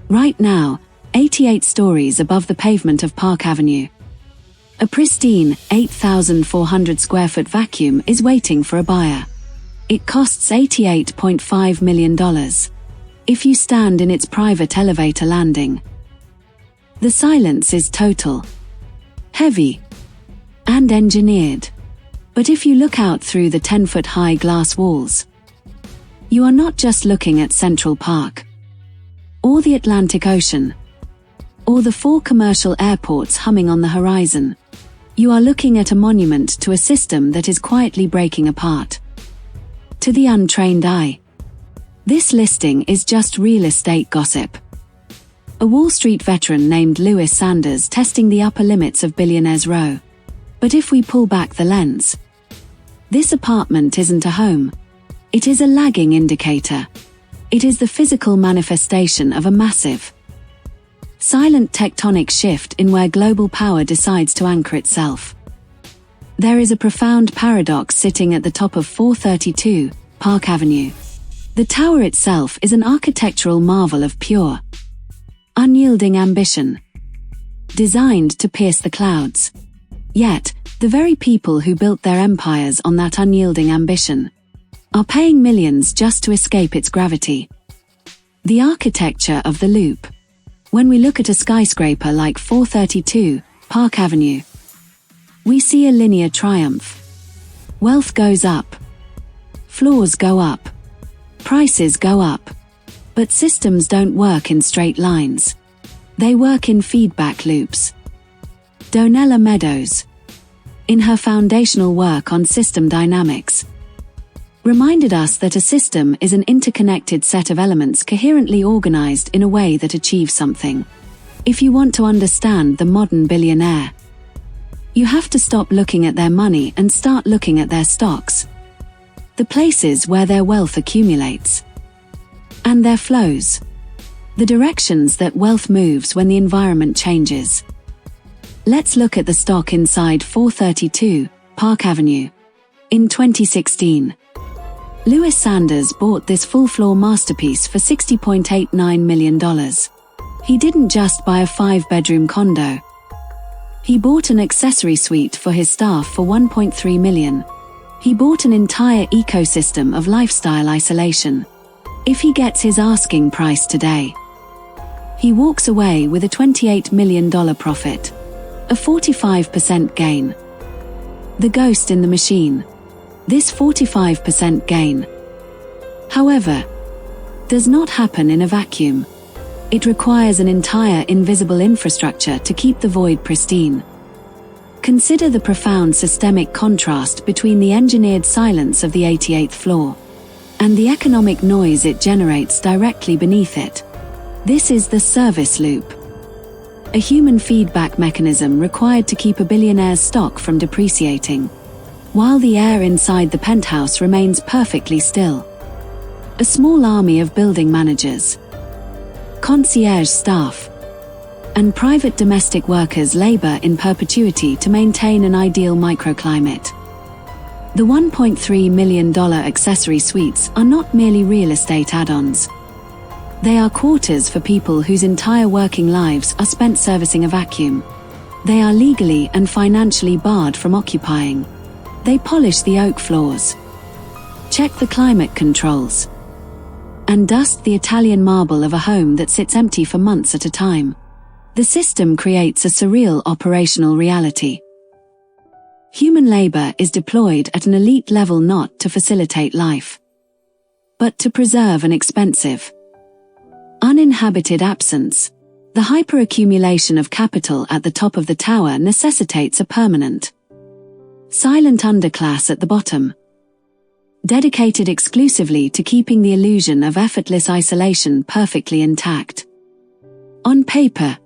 Right now, 88 stories above the pavement of Park Avenue. A pristine, 8,400 square foot vacuum is waiting for a buyer. It costs $88.5 million. If you stand in its private elevator landing. The silence is total. Heavy. And engineered. But if you look out through the 10-foot-high glass walls, you are not just looking at Central Park, or the Atlantic Ocean, or the 4 commercial airports humming on the horizon. You are looking at a monument to a system that is quietly breaking apart. To the untrained eye, this listing is just real estate gossip. A Wall Street veteran named Lewis Sanders testing the upper limits of Billionaires Row. But if we pull back the lens, this apartment isn't a home. It is a lagging indicator. It is the physical manifestation of a massive, silent tectonic shift in where global power decides to anchor itself. There is a profound paradox sitting at the top of 432 Park Avenue. The tower itself is an architectural marvel of pure, unyielding ambition, designed to pierce the clouds. Yet, the very people who built their empires on that unyielding ambition are paying millions just to escape its gravity. The architecture of the loop. When we look at a skyscraper like 432 Park Avenue, we see a linear triumph. Wealth goes up. Floors go up. Prices go up. But systems don't work in straight lines. They work in feedback loops. Donella Meadows, in her foundational work on system dynamics, reminded us that a system is an interconnected set of elements coherently organized in a way that achieves something. If you want to understand the modern billionaire, you have to stop looking at their money and start looking at their stocks. The places where their wealth accumulates. And their flows. The directions that wealth moves when the environment changes. Let's look at the stock inside 432 Park Avenue. In 2016, Lewis Sanders bought this full-floor masterpiece for $60.89 million. He didn't just buy a 5-bedroom condo. He bought an accessory suite for his staff for $1.3 million. He bought an entire ecosystem of lifestyle isolation. If he gets his asking price today, he walks away with a $28 million profit. A 45% gain. The ghost in the machine. This 45% gain, however, does not happen in a vacuum. It requires an entire invisible infrastructure to keep the void pristine. Consider the profound systemic contrast between the engineered silence of the 88th floor and the economic noise it generates directly beneath it. This is the service loop. A human feedback mechanism required to keep a billionaire's stock from depreciating, while the air inside the penthouse remains perfectly still. A small army of building managers, concierge staff, and private domestic workers labor in perpetuity to maintain an ideal microclimate. The $1.3 million accessory suites are not merely real estate add-ons. They are quarters for people whose entire working lives are spent servicing a vacuum. They are legally and financially barred from occupying. They polish the oak floors, check the climate controls, and dust the Italian marble of a home that sits empty for months at a time. The system creates a surreal operational reality. Human labor is deployed at an elite level not to facilitate life, but to preserve an expensive, uninhabited absence. The hyperaccumulation of capital at the top of the tower necessitates a permanent, silent underclass at the bottom, dedicated exclusively to keeping the illusion of effortless isolation perfectly intact. On paper,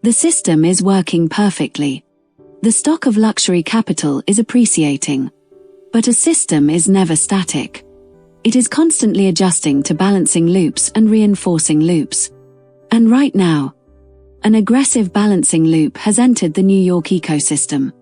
the system is working perfectly. The stock of luxury capital is appreciating. But a system is never static. It is constantly adjusting to balancing loops and reinforcing loops. And right now, an aggressive balancing loop has entered the New York ecosystem.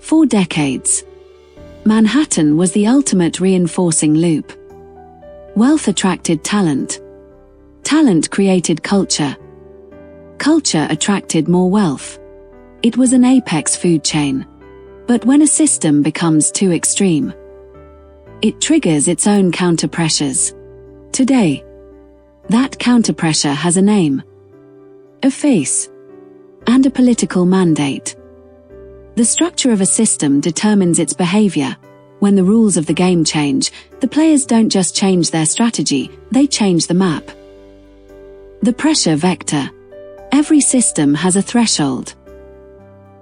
For decades, Manhattan was the ultimate reinforcing loop. Wealth attracted talent. Talent created culture. Culture attracted more wealth. It was an apex food chain. But when a system becomes too extreme, it triggers its own counter-pressures. Today, that counter-pressure has a name, a face, and a political mandate. The structure of a system determines its behavior. When the rules of the game change, the players don't just change their strategy, they change the map. The pressure vector. Every system has a threshold.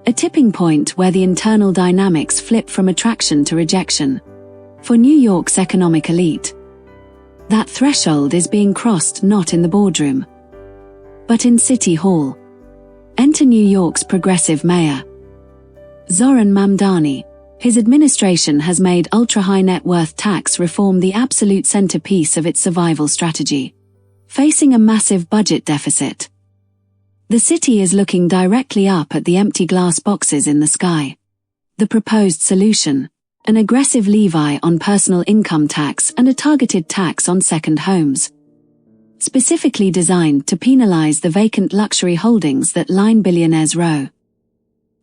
A tipping point where the internal dynamics flip from attraction to rejection. For New York's economic elite, that threshold is being crossed not in the boardroom, but in City Hall. Enter New York's progressive mayor, Zoran Mamdani. His administration has made ultra-high net worth tax reform the absolute centerpiece of its survival strategy. Facing a massive budget deficit, the city is looking directly up at the empty glass boxes in the sky. The proposed solution: an aggressive levy on personal income tax and a targeted tax on second homes, specifically designed to penalize the vacant luxury holdings that line Billionaires' Row.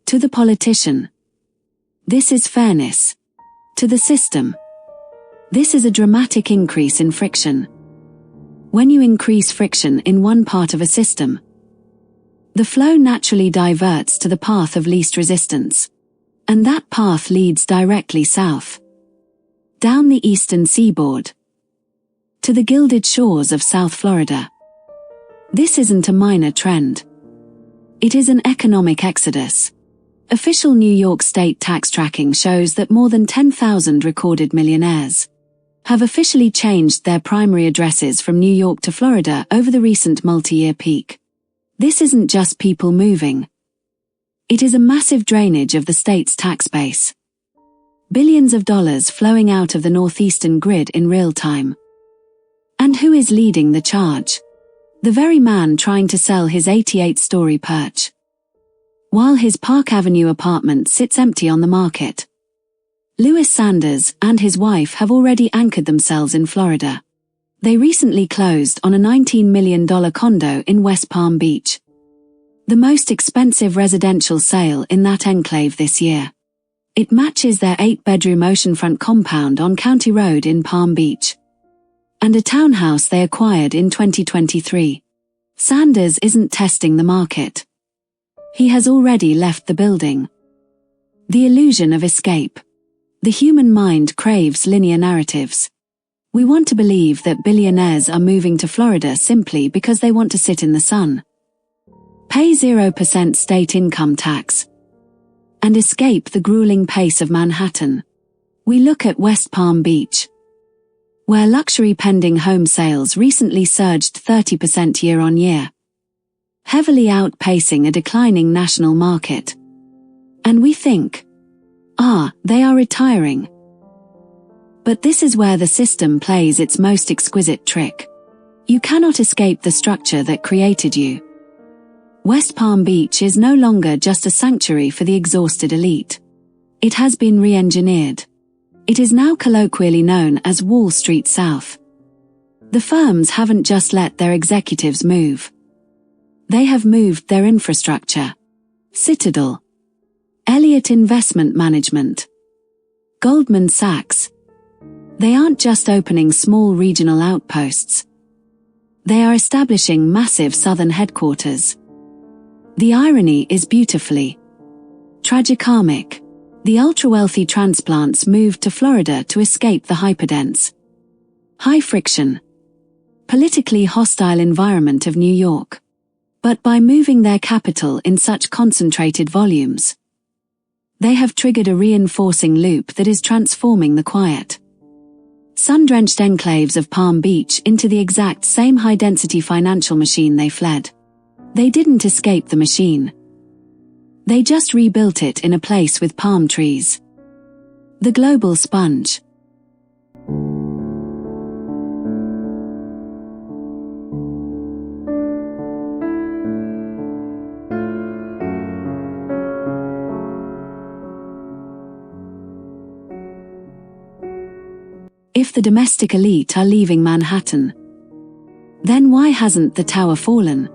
To the politician, this is fairness. To the system, this is a dramatic increase in friction. When you increase friction in one part of a system, the flow naturally diverts to the path of least resistance. And that path leads directly south, down the eastern seaboard, to the gilded shores of South Florida. This isn't a minor trend. It is an economic exodus. Official New York state tax tracking shows that more than 10,000 recorded millionaires have officially changed their primary addresses from New York to Florida over the recent multi-year peak. This isn't just people moving. It is a massive drainage of the state's tax base. Billions of dollars flowing out of the northeastern grid in real time. And who is leading the charge? The very man trying to sell his 88-story perch, while his Park Avenue apartment sits empty on the market. Louis Sanders and his wife have already anchored themselves in Florida. They recently closed on a $19 million condo in West Palm Beach, the most expensive residential sale in that enclave this year. It matches their 8-bedroom oceanfront compound on County Road in Palm Beach, and a townhouse they acquired in 2023. Sanders isn't testing the market. He has already left the building. The illusion of escape. The human mind craves linear narratives. We want to believe that billionaires are moving to Florida simply because they want to sit in the sun, pay 0% state income tax, and escape the grueling pace of Manhattan. We look at West Palm Beach, where luxury pending home sales recently surged 30% year-on-year, heavily outpacing a declining national market. And we think, they are retiring. But this is where the system plays its most exquisite trick. You cannot escape the structure that created you. West Palm Beach is no longer just a sanctuary for the exhausted elite. It has been re-engineered. It is now colloquially known as Wall Street South. The firms haven't just let their executives move. They have moved their infrastructure. Citadel, Elliott Investment Management, Goldman Sachs. They aren't just opening small regional outposts. They are establishing massive southern headquarters. The irony is beautifully tragicomic. The ultra-wealthy transplants moved to Florida to escape the hyperdense, high-friction, politically hostile environment of New York. But by moving their capital in such concentrated volumes, they have triggered a reinforcing loop that is transforming the quiet, sun-drenched enclaves of Palm Beach into the exact same high-density financial machine they fled. They didn't escape the machine. They just rebuilt it in a place with palm trees. The global sponge. if the domestic elite are leaving Manhattan. Then why hasn't the tower fallen?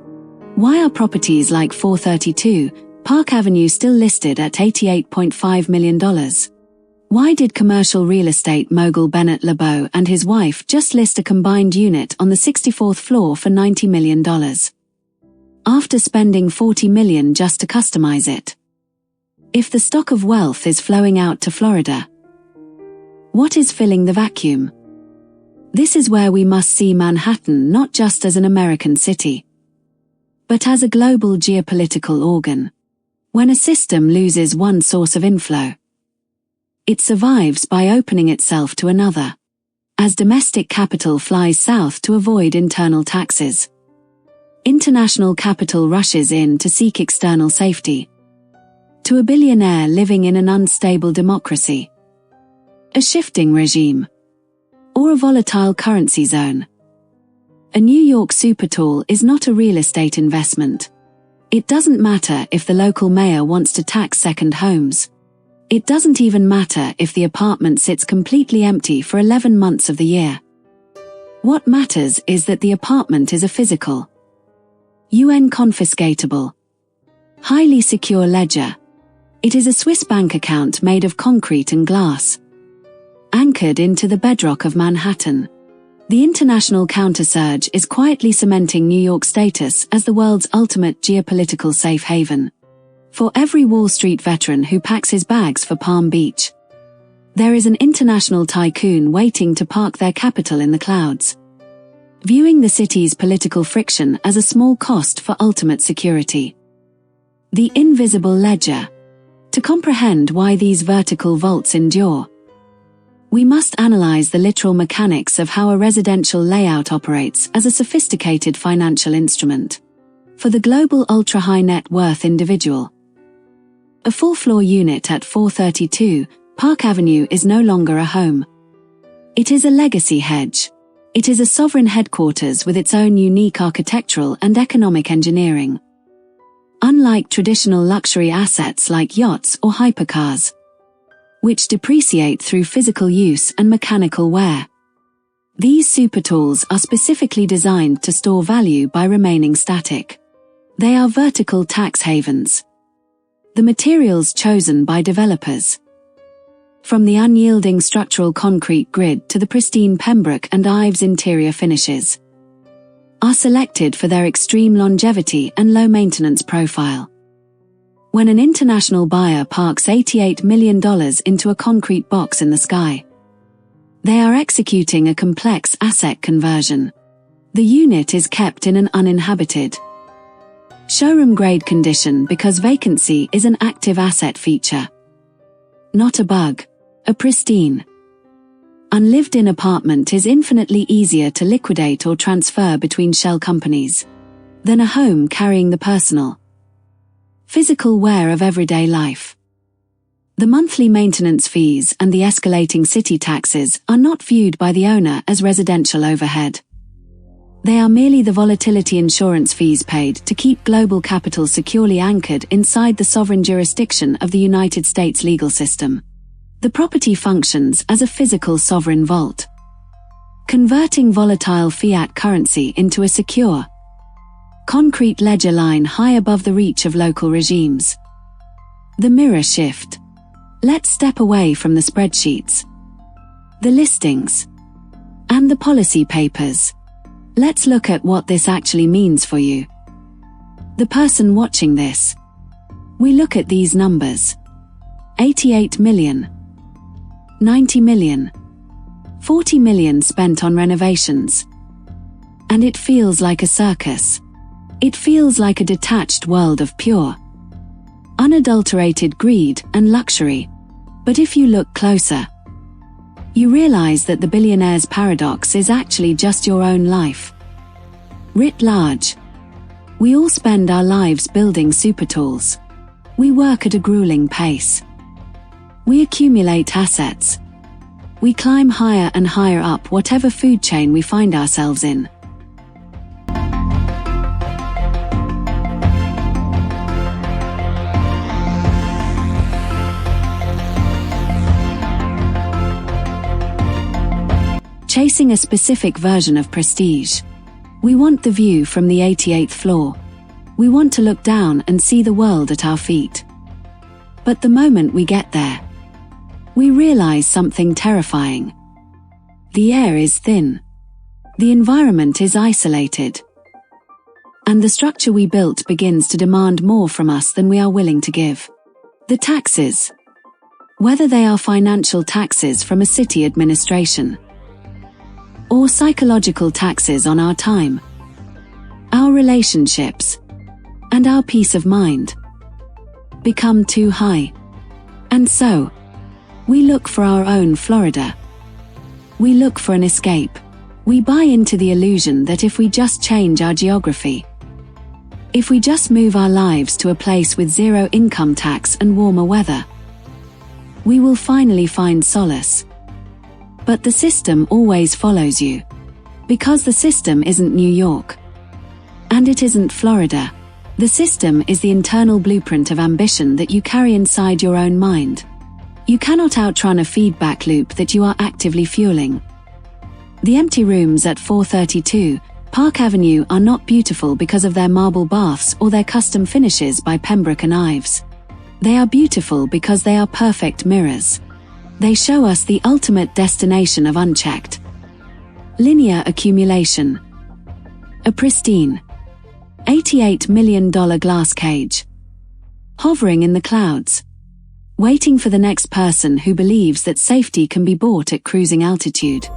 Why are properties like 432 Park Avenue still listed at $88.5 million? Why did commercial real estate mogul Bennett LeBeau and his wife just list a combined unit on the 64th floor for $90 million? After spending $40 million just to customize it. If the stock of wealth is flowing out to Florida, what is filling the vacuum? This is where we must see Manhattan not just as an American city, but as a global geopolitical organ. When a system loses one source of inflow, it survives by opening itself to another, as domestic capital flies south to avoid internal taxes. International capital rushes in to seek external safety. To a billionaire living in an unstable democracy, a shifting regime, or a volatile currency zone. A New York supertall is not a real estate investment. It doesn't matter if the local mayor wants to tax second homes. It doesn't even matter if the apartment sits completely empty for 11 months of the year. What matters is that the apartment is a physical, UN confiscatable, highly secure ledger. It is a Swiss bank account made of concrete and glass, anchored into the bedrock of Manhattan. The international countersurge is quietly cementing New York's status as the world's ultimate geopolitical safe haven. For every Wall Street veteran who packs his bags for Palm Beach, there is an international tycoon waiting to park their capital in the clouds, viewing the city's political friction as a small cost for ultimate security. The invisible ledger. To comprehend why these vertical vaults endure, we must analyze the literal mechanics of how a residential layout operates as a sophisticated financial instrument. For the global ultra-high net worth individual, a full-floor unit at 432 Park Avenue is no longer a home. It is a legacy hedge. It is a sovereign headquarters with its own unique architectural and economic engineering. Unlike traditional luxury assets like yachts or hypercars, which depreciate through physical use and mechanical wear, these supertalls are specifically designed to store value by remaining static. They are vertical tax havens. The materials chosen by developers, from the unyielding structural concrete grid to the pristine Pembrooke and Ives interior finishes, are selected for their extreme longevity and low maintenance profile. When an international buyer parks $88 million into a concrete box in the sky, they are executing a complex asset conversion. The unit is kept in an uninhabited, showroom-grade condition because vacancy is an active asset feature, not a bug. A pristine, unlived-in apartment is infinitely easier to liquidate or transfer between shell companies than a home carrying the personal, physical wear of everyday life. The monthly maintenance fees and the escalating city taxes are not viewed by the owner as residential overhead. They are merely the volatility insurance fees paid to keep global capital securely anchored inside the sovereign jurisdiction of the United States legal system. The property functions as a physical sovereign vault, converting volatile fiat currency into a secure, concrete ledger line high above the reach of local regimes. The mirror shift. Let's step away from the spreadsheets, the listings, and the policy papers. Let's look at what this actually means for you, the person watching this. We look at these numbers. 88 million. 90 million. 40 million spent on renovations. And it feels like a circus. It feels like a detached world of pure, unadulterated greed and luxury. But if you look closer, you realize that the billionaire's paradox is actually just your own life. Writ large. We all spend our lives building supertalls. We work at a grueling pace. We accumulate assets. We climb higher and higher up whatever food chain we find ourselves in. chasing a specific version of prestige. We want the view from the 88th floor. We want to look down and see the world at our feet. But the moment we get there, we realize something terrifying. The air is thin. The environment is isolated. And the structure we built begins to demand more from us than we are willing to give. The taxes. Whether they are financial taxes from a city administration, or psychological taxes on our time, our relationships, and our peace of mind, become too high. And so, we look for our own Florida. We look for an escape. We buy into the illusion that if we just change our geography, if we just move our lives to a place with zero income tax and warmer weather, we will finally find solace. But the system always follows you. Because the system isn't New York. And it isn't Florida. The system is the internal blueprint of ambition that you carry inside your own mind. You cannot outrun a feedback loop that you are actively fueling. The empty rooms at 432 Park Avenue are not beautiful because of their marble baths or their custom finishes by Pembrooke Ives. They are beautiful because they are perfect mirrors. They show us the ultimate destination of unchecked, linear accumulation. A pristine, $88 million glass cage, hovering in the clouds, waiting for the next person who believes that safety can be bought at cruising altitude.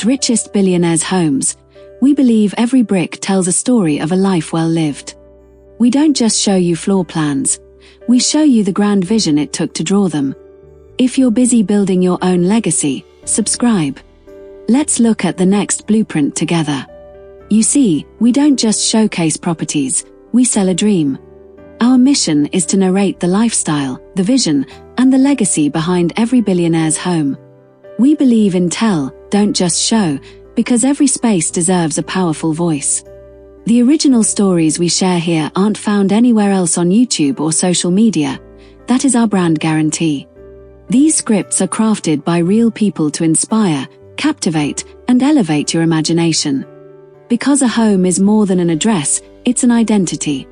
Richest Billionaires Homes, we believe every brick tells a story of a life well lived. We don't just show you floor plans, we show you the grand vision it took to draw them. If you're busy building your own legacy, subscribe. Let's look at the next blueprint together. You see, we don't just showcase properties, we sell a dream. Our mission is to narrate the lifestyle, the vision, and the legacy behind every billionaire's home. We believe in tell, don't just show, because every space deserves a powerful voice. The original stories we share here aren't found anywhere else on YouTube or social media. That is our brand guarantee. These scripts are crafted by real people to inspire, captivate, and elevate your imagination. Because a home is more than an address, it's an identity.